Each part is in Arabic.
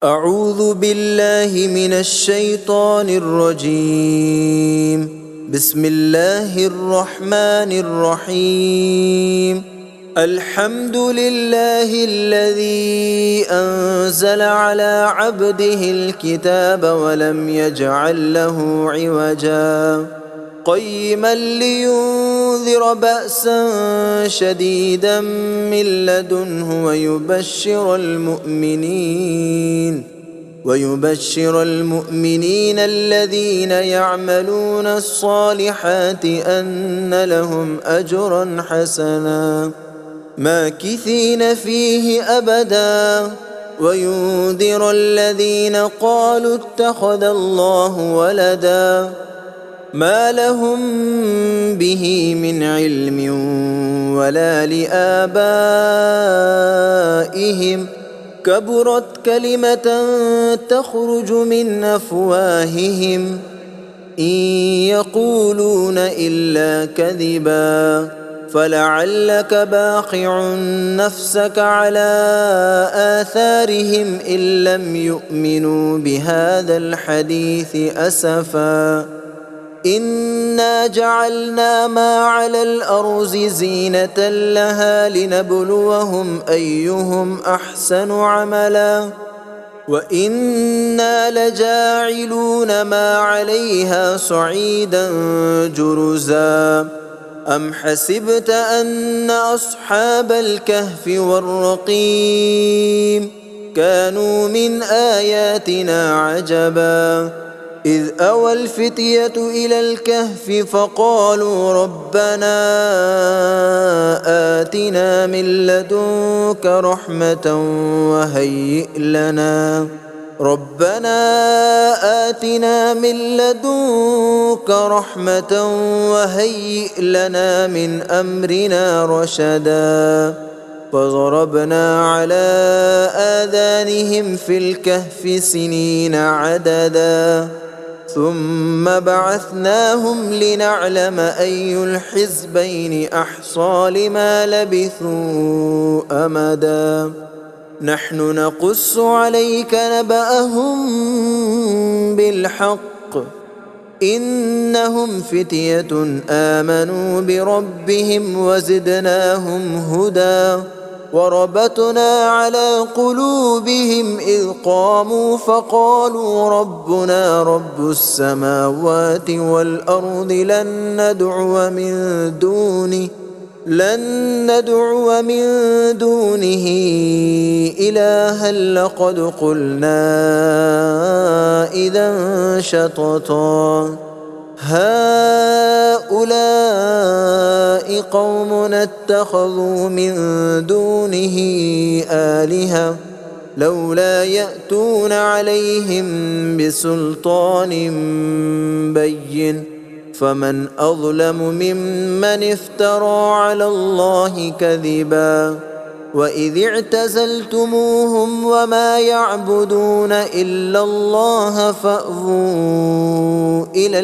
أعوذ بالله من الشيطان الرجيم. بسم الله الرحمن الرحيم. الحمد لله الذي أنزل على عبده الكتاب ولم يجعل له عوجا قيما لينذر بأسا شديدا من لدنه ويبشر المؤمنين الذين يعملون الصالحات أن لهم أجرا حسنا ماكثين فيه أبدا وينذر الذين قالوا اتخذ الله ولدا ما لهم به من علم ولا لآبائهم كبرت كلمة تخرج من أفواههم إن يقولون إلا كذبا فلعلك باخع نفسك على آثارهم إن لم يؤمنوا بهذا الحديث أسفا إنا جعلنا ما على الأرض زينة لها لنبلوهم أيهم أحسن عملا وإنا لجاعلون ما عليها صعيدا جرزا أم حسبت أن أصحاب الكهف والرقيم كانوا من آياتنا عجبا إذ أوى الفتية إلى الكهف فقالوا ربنا آتنا من لدنك رحمة وهيئ لنا من أمرنا رشدا فضربنا على آذانهم في الكهف سنين عددا ثم بعثناهم لنعلم أي الحزبين أحصى لما لبثوا أمدا نحن نقص عليك نبأهم بالحق إنهم فتية آمنوا بربهم وزدناهم هدى وربطنا على قلوبهم إذ قاموا فقالوا ربنا رب السماوات والأرض لن ندعو من دونه إلها لقد قلنا إذا شططا هؤلاء قومنا اتخذوا من دونه آلهة لولا يأتون عليهم بسلطان بين فمن أظلم ممن افترى على الله كذبا وإذ اعتزلتموهم وما يعبدون إلا الله فأووا إلى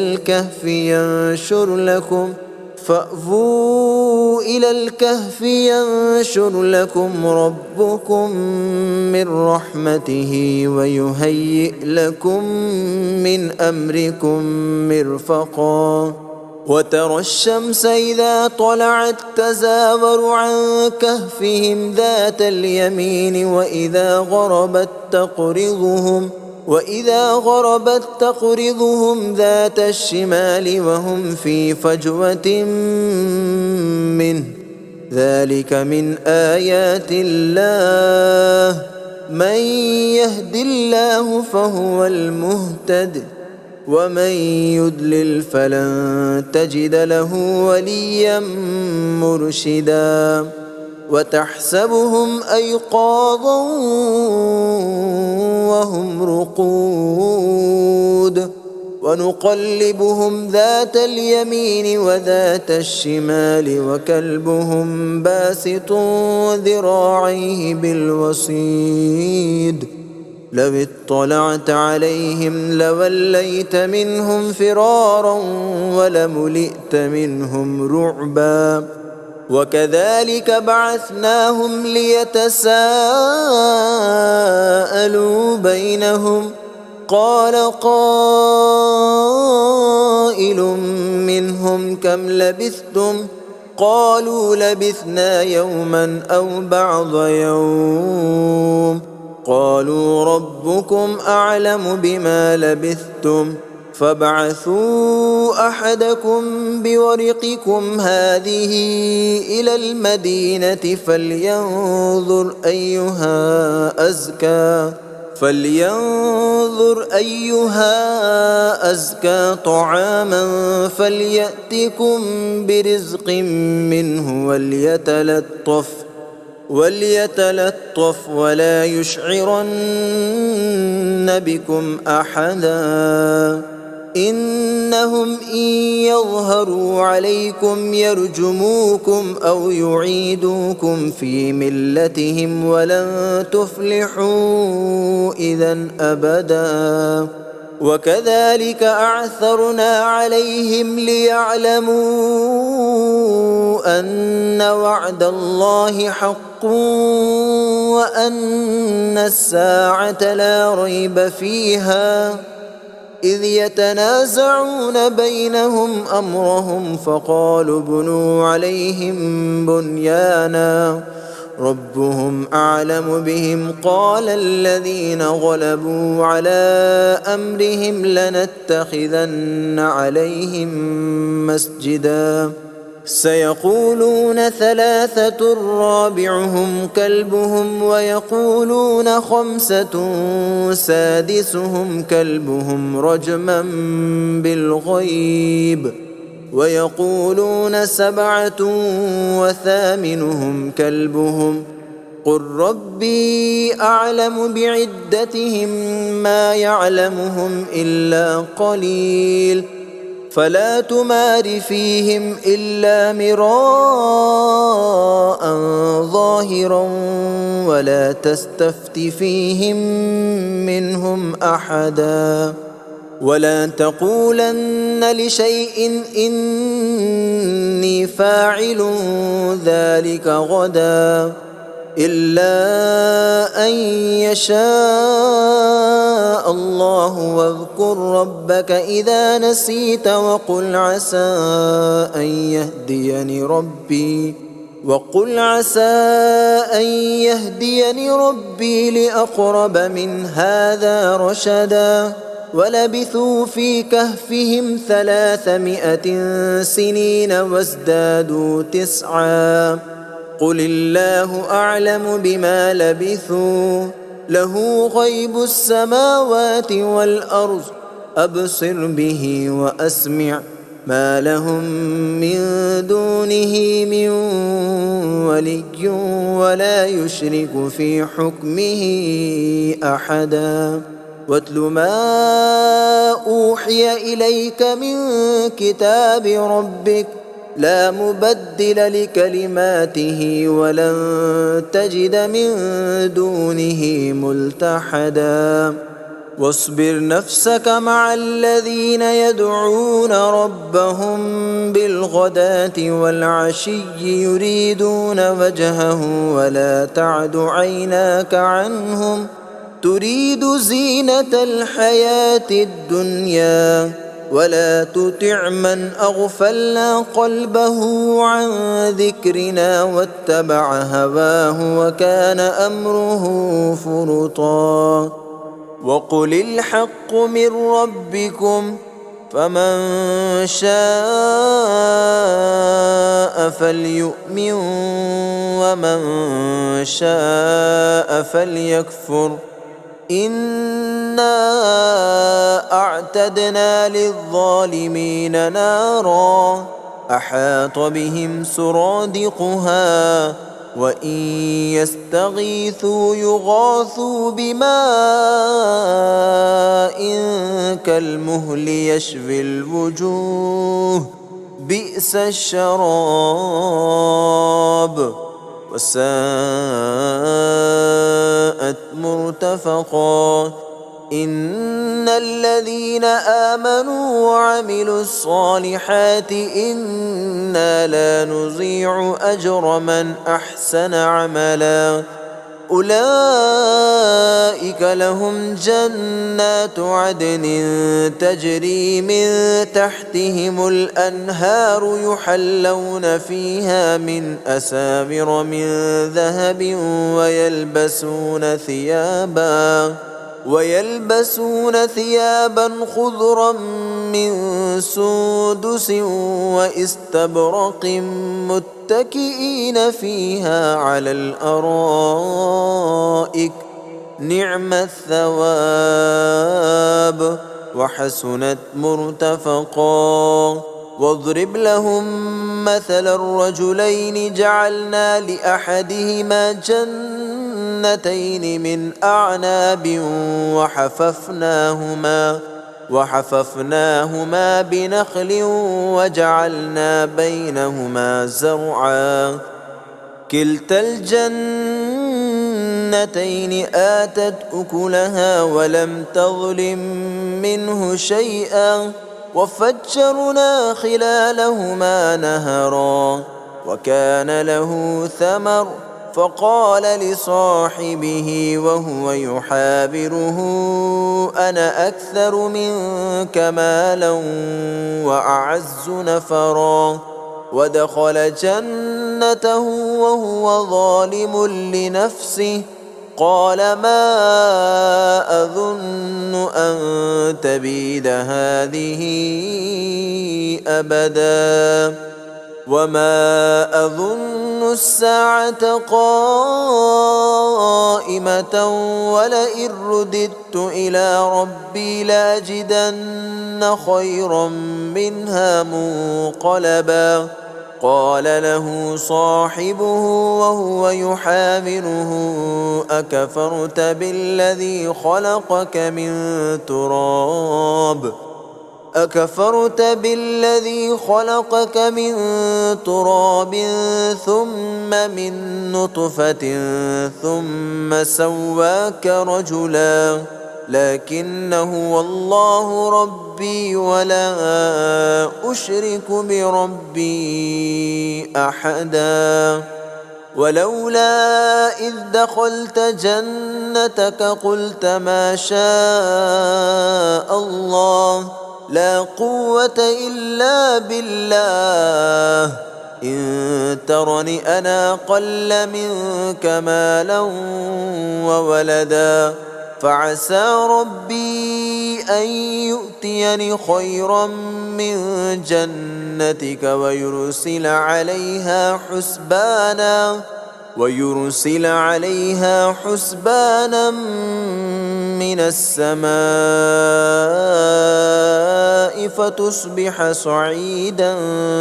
الكهف ينشر لكم ربكم من رحمته ويهيئ لكم من أمركم مرفقا وترى الشمس إذا طلعت تزاور عن كهفهم ذات اليمين وإذا غربت تقرضهم ذات الشمال وهم في فجوة منه ذلك من آيات الله من يهد الله فهو المهتد ومن يضلل فلن تجد له وليا مرشدا وتحسبهم أيقاظا وهم رقود ونقلبهم ذات اليمين وذات الشمال وكلبهم باسط ذراعيه بالوصيد لو اطلعت عليهم لوليت منهم فرارا ولملئت منهم رعبا وكذلك بعثناهم ليتساءلوا بينهم قال قائل منهم كم لبثتم قالوا لبثنا يوما أو بعض يوم قالوا ربكم أعلم بما لبثتم فابعثوا أحدكم بورقكم هذه إلى المدينة فلينظر أيها أزكى طعاما فليأتكم برزق منه وليتلطف ولا يشعرن بكم أحدا إنهم إن يظهروا عليكم يرجموكم أو يعيدوكم في ملتهم ولن تفلحوا إذا أبدا وكذلك أعثرنا عليهم ليعلموا أن وعد الله حق وأن الساعة لا ريب فيها إذ يتنازعون بينهم أمرهم فقالوا ابنوا عليهم بنيانا ربهم أعلم بهم قال الذين غلبوا على أمرهم لنتخذن عليهم مسجدا سيقولون ثلاثة رابعهم كلبهم ويقولون خمسة سادسهم كلبهم رجما بالغيب ويقولون سبعة وثامنهم كلبهم قل ربي أعلم بعدتهم ما يعلمهم إلا قليل فلا تمار فيهم إلا مراء ظاهرا ولا تستفت فيهم منهم أحدا ولا تقولن لشيء إني فاعل ذلك غدا إلا أن يشاء الله واذكر ربك إذا نسيت وقل عسى أن يهديني ربي لأقرب من هذا رشدا ولبثوا في كهفهم 300 سنين وازدادوا 9 قل الله أعلم بما لبثوا له غيب السماوات والأرض أبصر به وأسمع ما لهم من دونه من ولي ولا يشرك في حكمه أحدا واتل ما أوحي إليك من كتاب ربك لا مبدل لكلماته ولن تجد من دونه ملتحدا واصبر نفسك مع الذين يدعون ربهم بالغداة والعشي يريدون وجهه ولا تعد عيناك عنهم تريد زينة الحياة الدنيا ولا تطع من أغفلنا قلبه عن ذكرنا واتبع هواه وكان أمره فرطا وقل الحق من ربكم فمن شاء فليؤمن ومن شاء فليكفر إنا أعتدنا للظالمين نارا أحاط بهم سرادقها وإن يستغيثوا يغاثوا بماء كالمهل يشفي الوجوه بئس الشراب وساءت مرتفقا إن الذين آمنوا وعملوا الصالحات إنا لا نضيع أجر من أحسن عملا أولئك لهم جنات عدن تجري من تحتهم الأنهار يحلون فيها من أساور من ذهب ويلبسون ثيابا خضرا من سندس واستبرق متكئين فيها على الأرائك نعم الثواب وحسنت مرتفقا واضرب لهم مثل الرجلين جعلنا لأحدهما جنتين من أعناب وحففناهما بنخل وجعلنا بينهما زرعا كلتا الجنتين آتت أكلها ولم تظلم منه شيئا وفجرنا خلالهما نهرا وكان له ثمر فقال لصاحبه وهو يحاوره أنا أكثر منك مالا وأعز نفرا ودخل جنته وهو ظالم لنفسه قال ما أظن أن تبيد هذه أبدا وما أظن الساعة قائمة ولئن رددت إلى ربي لأجدن خيرا منها منقلبا قال له صاحبه وهو يحاوره أكفرت بالذي خلقك من تراب ثم من نطفة ثم سواك رجلا لكن هو الله ربي ولا أشرك بربي أحدا ولولا إذ دخلت جنتك قلت ما شاء الله لا قوة إلا بالله إن ترني أنا أقل منك مالا وولدا فعسى ربي أن يؤتيني خيرا من جنتك ويرسل عليها حسبانا من السماء فتصبح صعيدا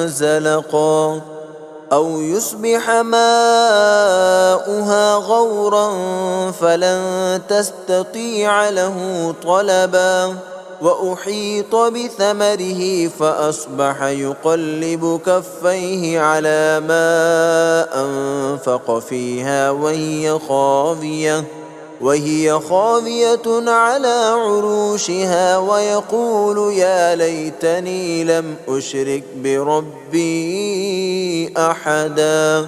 زلقا أو يصبح ماؤها غورا فلن تستطيع له طلبا وأحيط بثمره فأصبح يقلب كفيه على ما أنفق فيها وهي خاوية على عروشها ويقول يا ليتني لم أشرك بربي أحدا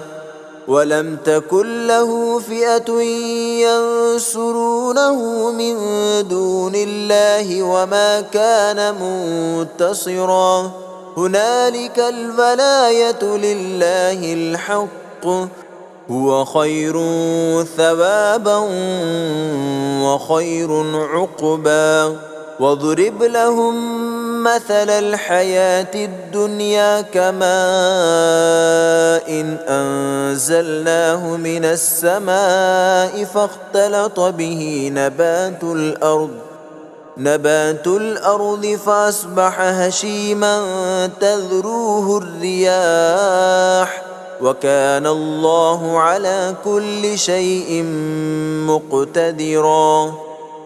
ولم تكن له فئة ينصرونه من دون الله وما كان منتصرا هنالك الولاية لله الحق هو خير ثوابا وخير عقبا واضرب لهم مثل الحياة الدنيا كماء إن أنزلناه من السماء فاختلط به نبات الأرض فأصبح هشيما تذروه الرياح وكان الله على كل شيء مقتدرا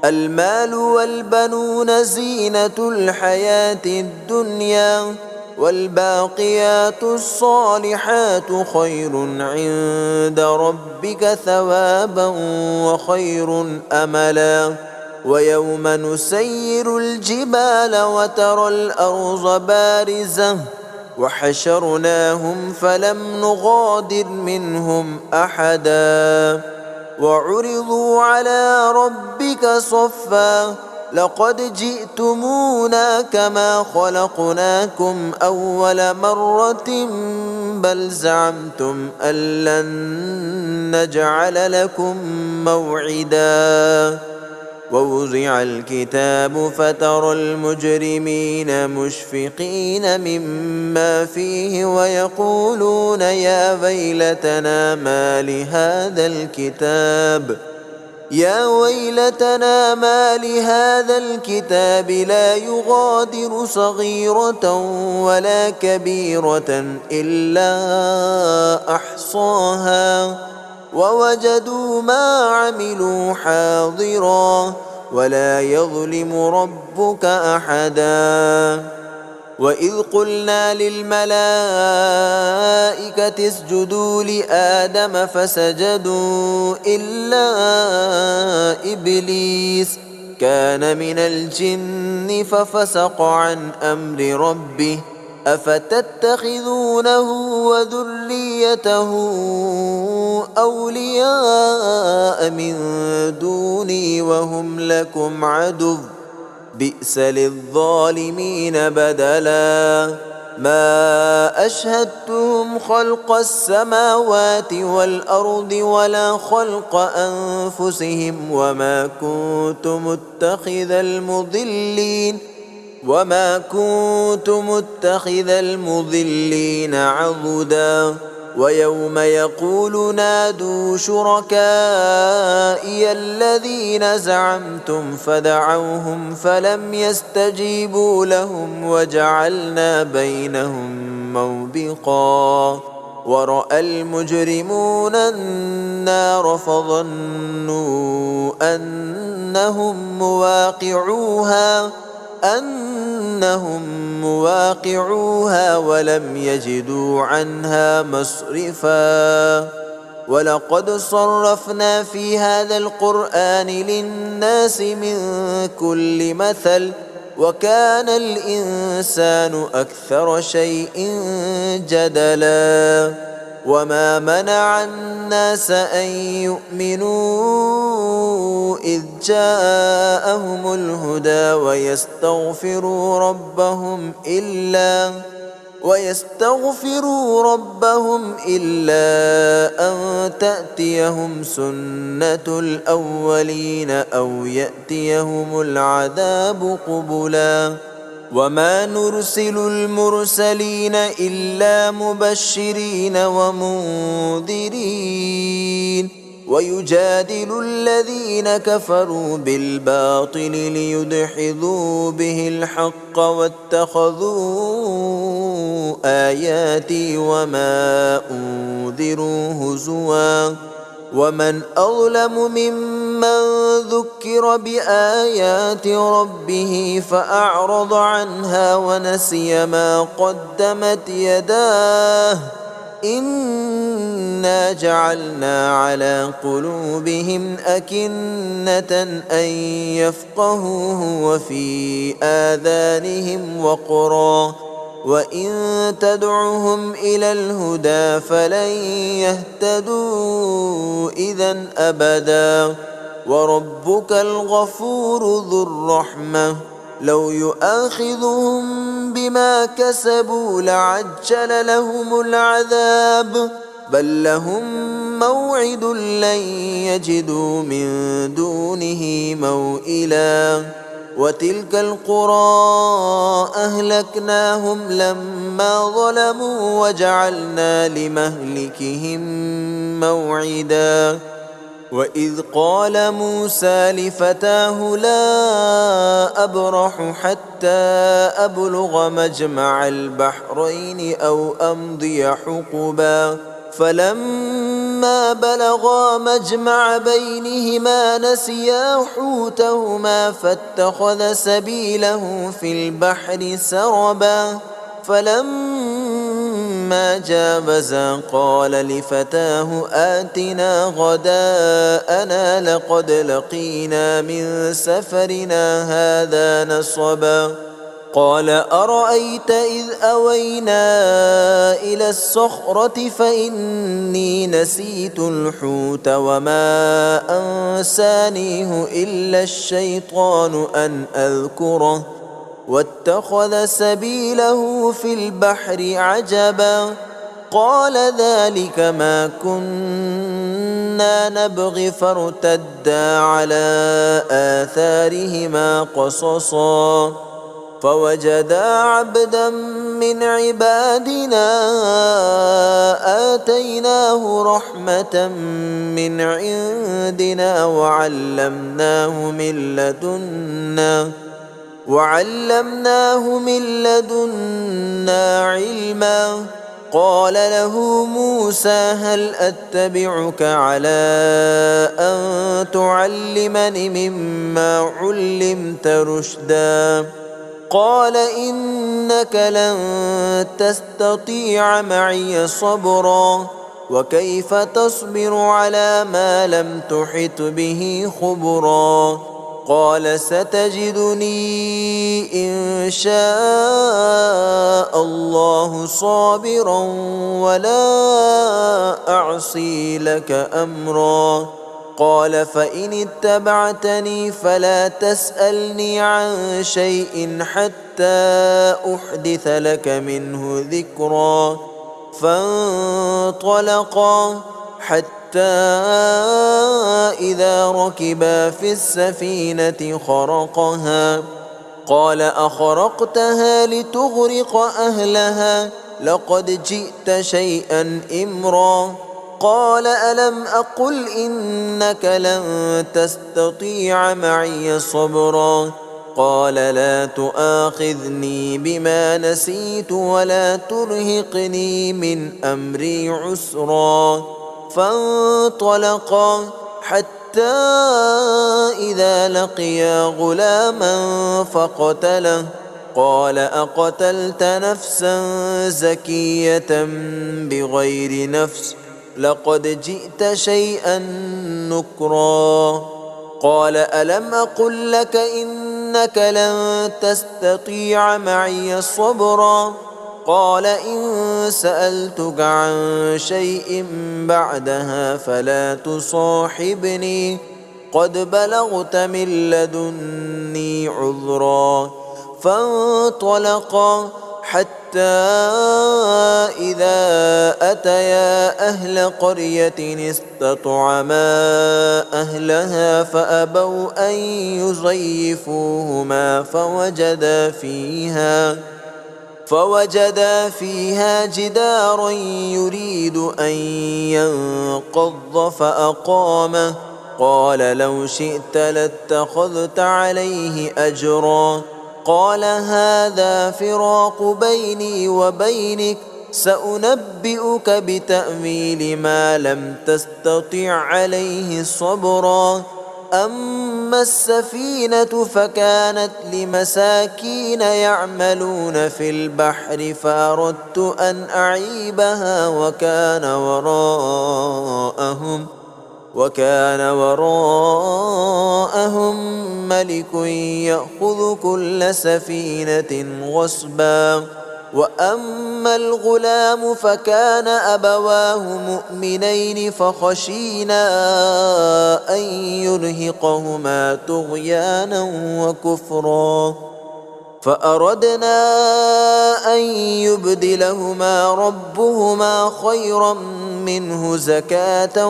المال والبنون زينة الحياة الدنيا والباقيات الصالحات خير عند ربك ثوابا وخير أملا ويوم نسير الجبال وترى الأرض بارزة وحشرناهم فلم نغادر منهم أحدا وعرضوا على ربك صفا لقد جئتمونا كما خلقناكم أول مرة بل زعمتم أن لن نجعل لكم موعدا ووضع الكتاب فترى المجرمين مشفقين مما فيه ويقولون يا ويلتنا ما لهذا الكتاب لا يغادر صغيرة ولا كبيرة إلا أحصاها ووجدوا ما عملوا حاضرا ولا يظلم ربك أحدا وإذ قلنا للملائكة اسجدوا لآدم فسجدوا إلا إبليس كان من الجن ففسق عن أمر ربه أفتتخذونه وذريته أولياء من دوني وهم لكم عدو بئس للظالمين بدلا ما أشهدتهم خلق السماوات والأرض ولا خلق أنفسهم وما كنت متخذ المضلين عضدا ويوم يقول نادوا شركائي الذين زعمتم فدعوهم فلم يستجيبوا لهم وجعلنا بينهم موبقا ورأى المجرمون النار فظنوا أنهم مواقعوها ولم يجدوا عنها مصرفا ولقد صرفنا في هذا القرآن للناس من كل مثل وكان الإنسان أكثر شيء جدلا وما منع الناس أن يؤمنوا إذ جاءهم الهدى ويستغفروا ربهم إلا أن تأتيهم سنة الأولين أو يأتيهم العذاب قبلا وما نرسل المرسلين إلا مبشرين ومنذرين ويجادل الذين كفروا بالباطل ليدحضوا به الحق واتخذوا آياتي وما أنذروا هزوا ومن أظلم ممن ذكر بآيات ربه فأعرض عنها ونسي ما قدمت يداه إنا جعلنا على قلوبهم أكنة أن يفقهوه وفي آذانهم وقرا وإن تدعهم إلى الهدى فلن يهتدوا إذا أبدا وربك الغفور ذو الرحمة لو يؤاخذهم بما كسبوا لعجل لهم العذاب بل لهم موعد لن يجدوا من دونه موئلا وتلك القرى أهلكناهم لما ظلموا وجعلنا لمهلكهم موعدا وإذ قال موسى لفتاه لا أبرح حتى أبلغ مجمع البحرين أو أمضي حقبا فلما بلغا مجمع بينهما نسيا حوتهما فاتخذ سبيله في البحر سربا فلما فلما جاوزا قال لفتاه آتنا غداءنا لقد لقينا من سفرنا هذا نصبا قال أرأيت إذ أوينا إلى الصخرة فإني نسيت الحوت وما أنسانيه إلا الشيطان أن أذكره واتخذ سبيله في البحر عجبا قال ذلك ما كنا نبغي فارتدا على آثارهما قصصا فوجدا عبدا من عبادنا آتيناه رحمة من عندنا وعلمناه من لدنا علما قال له موسى هل أتبعك على أن تعلمني مما علمت رشدا قال إنك لن تستطيع معي صبرا وكيف تصبر على ما لم تحط به خبرا قال ستجدني إن شاء الله صابرا ولا أعصي لك أمرا قال فإن اتبعتني فلا تسألني عن شيء حتى أحدث لك منه ذكرا فانطلقا حتى إذا ركبا في السفينة خرقها قال أخرقتها لتغرق أهلها لقد جئت شيئا إمرا قال ألم أقل إنك لن تستطيع معي صبرا قال لا تؤاخذني بما نسيت ولا ترهقني من أمري عسرا فانطلقا حتى إذا لقيا غلاما فقتله قال أقتلت نفسا زكية بغير نفس لقد جئت شيئا نكرا قال ألم أقل لك إنك لن تستطيع معي صبرا قال إن سألتك عن شيء بعدها فلا تصاحبني قد بلغت من لدني عذرا فانطلقا حتى إذا أتيا أهل قرية استطعما أهلها فأبوا أن يضيفوهما فوجدا فيها جدارا يريد أن ينقض فأقامه قال لو شئت لاتخذت عليه أجرا قال هذا فراق بيني وبينك سأنبئك بتأويل ما لم تستطع عليه صبرا أما السفينة فكانت لمساكين يعملون في البحر فأردت أن أعيبها وكان وراءهم ملك يأخذ كل سفينة غصبا وأما الغلام فكان أبواه مؤمنين فخشينا أن يرهقهما طغيانا وكفرا فأردنا أن يبدلهما ربهما خيرا منه زكاة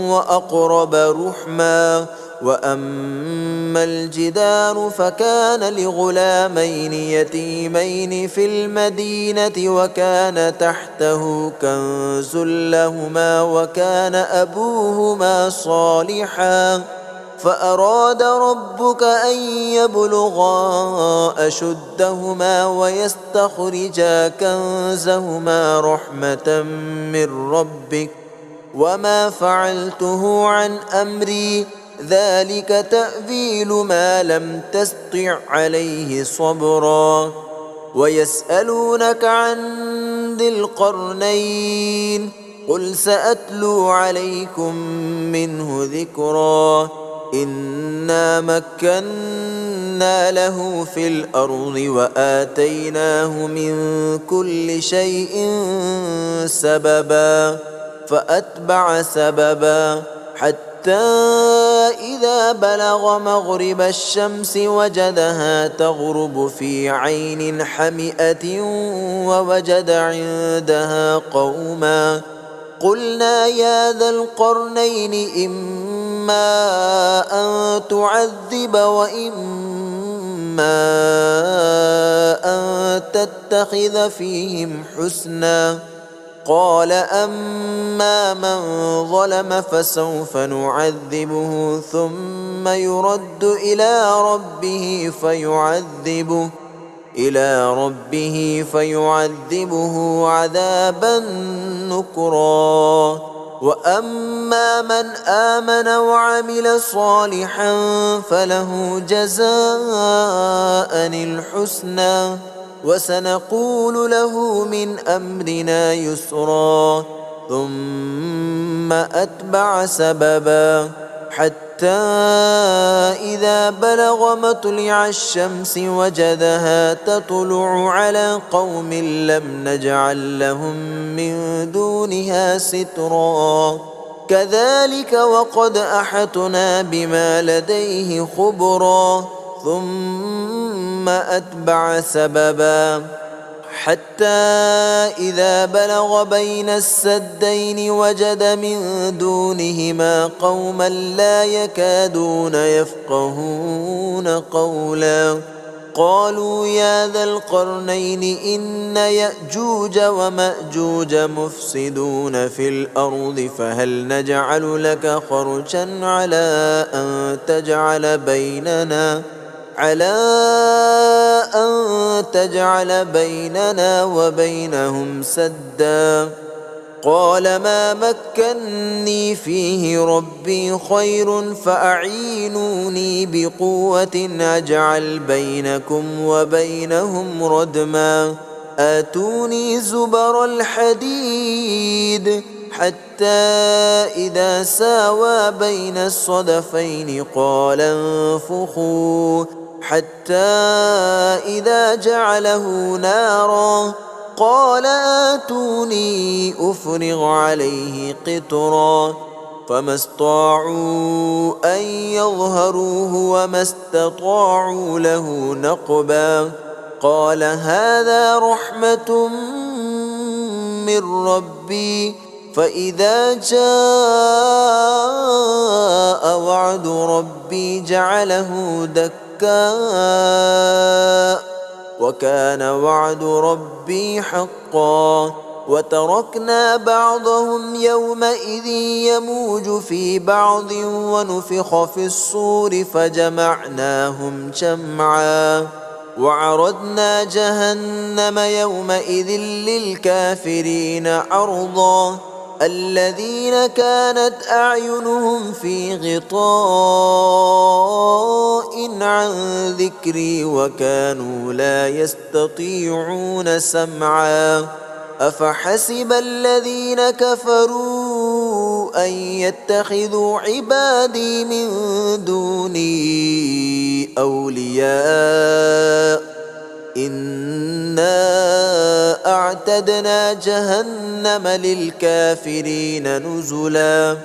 وأقرب رحما وأما الجدار فكان لغلامين يتيمين في المدينة وكان تحته كنز لهما وكان أبوهما صالحا فأراد ربك أن يبلغا أشدهما ويستخرجا كنزهما رحمة من ربك وما فعلته عن أمري ذلك تأويل ما لم تستطع عليه صبرا ويسألونك عن ذي القرنين قل سأتلو عليكم منه ذكرا إنا مكنا له في الأرض وآتيناه من كل شيء سببا فأتبع سببا حتى إذا بلغ مغرب الشمس وجدها تغرب في عين حمئة ووجد عندها قوما قلنا يا ذا القرنين إما أن تعذب وإما أن تتخذ فيهم حسنا قال أما من ظلم فسوف نعذبه ثم يرد إلى ربه فيعذبه عذابا نكرا وأما من آمن وعمل صالحا فله جزاء الحسنى وسنقول له من أمرنا يسرا ثم أتبع سببا حتى إذا بلغ مطلع الشمس وجدها تطلع على قوم لم نجعل لهم من دونها سترا كذلك وقد أحطنا بما لديه خبرا ثم أتبع سببا حتى إذا بلغ بين السدين وجد من دونهما قوما لا يكادون يفقهون قولا قالوا يا ذا القرنين إن يأجوج ومأجوج مفسدون في الأرض فهل نجعل لك خرجا على أن تجعل بيننا وبينهم سدا قال ما مكني فيه ربي خير فأعينوني بقوة أجعل بينكم وبينهم ردما آتوني زبر الحديد حتى إذا ساوى بين الصدفين قال انفخوا حتى إذا جعله نارا قال آتوني أفرغ عليه قطرا فما استطاعوا أن يظهروه وما استطاعوا له نقبا قال هذا رحمة من ربي فإذا جاء وعد ربي جعله دكا وكان وعد ربي حقا وتركنا بعضهم يومئذ يموج في بعض ونفخ في الصور فجمعناهم جمعا وعرضنا جهنم يومئذ للكافرين عرضا الذين كانت أعينهم في غطاء عن ذكري وكانوا لا يستطيعون سمعا أفحسب الذين كفروا أن يتخذوا عبادي من دوني أولياء إنا أعتدنا جهنم للكافرين نزلا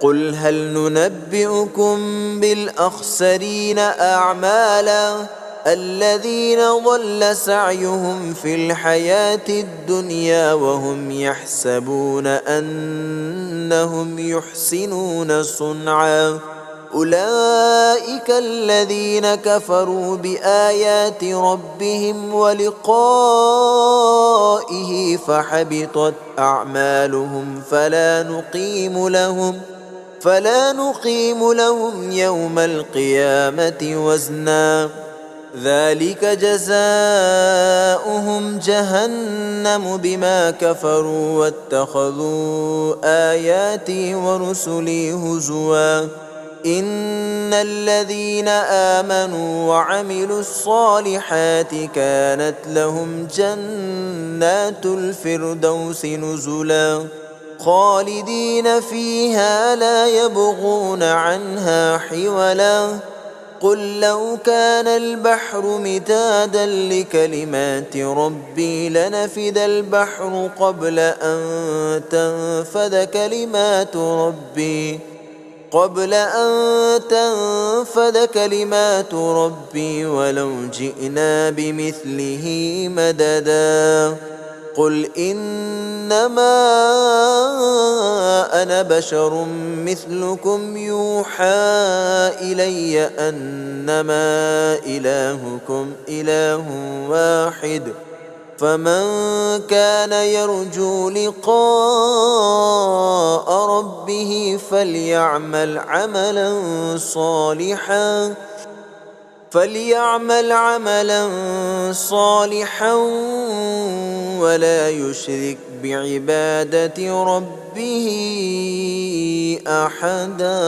قل هل ننبئكم بالأخسرين أعمالا الذين ضل سعيهم في الحياة الدنيا وهم يحسبون أنهم يحسنون صنعا أولئك الذين كفروا بآيات ربهم ولقائه فحبطت أعمالهم فلا نقيم لهم يوم القيامة وزنا ذلك جزاؤهم جهنم بما كفروا واتخذوا آياتي ورسلي هزوا إن الذين آمنوا وعملوا الصالحات كانت لهم جنات الفردوس نزلا خالدين فيها لا يبغون عنها حولا قل لو كان البحر مدادا لكلمات ربي لنفد البحر قبل أن تنفد كلمات ربي ولو جئنا بمثله مددا قل إنما أنا بشر مثلكم يوحى إلي أنما إلهكم إله واحد فمن كان يرجو لقاء ربه فليعمل عملا صالحا ولا يشرك بعبادة ربه أحدا.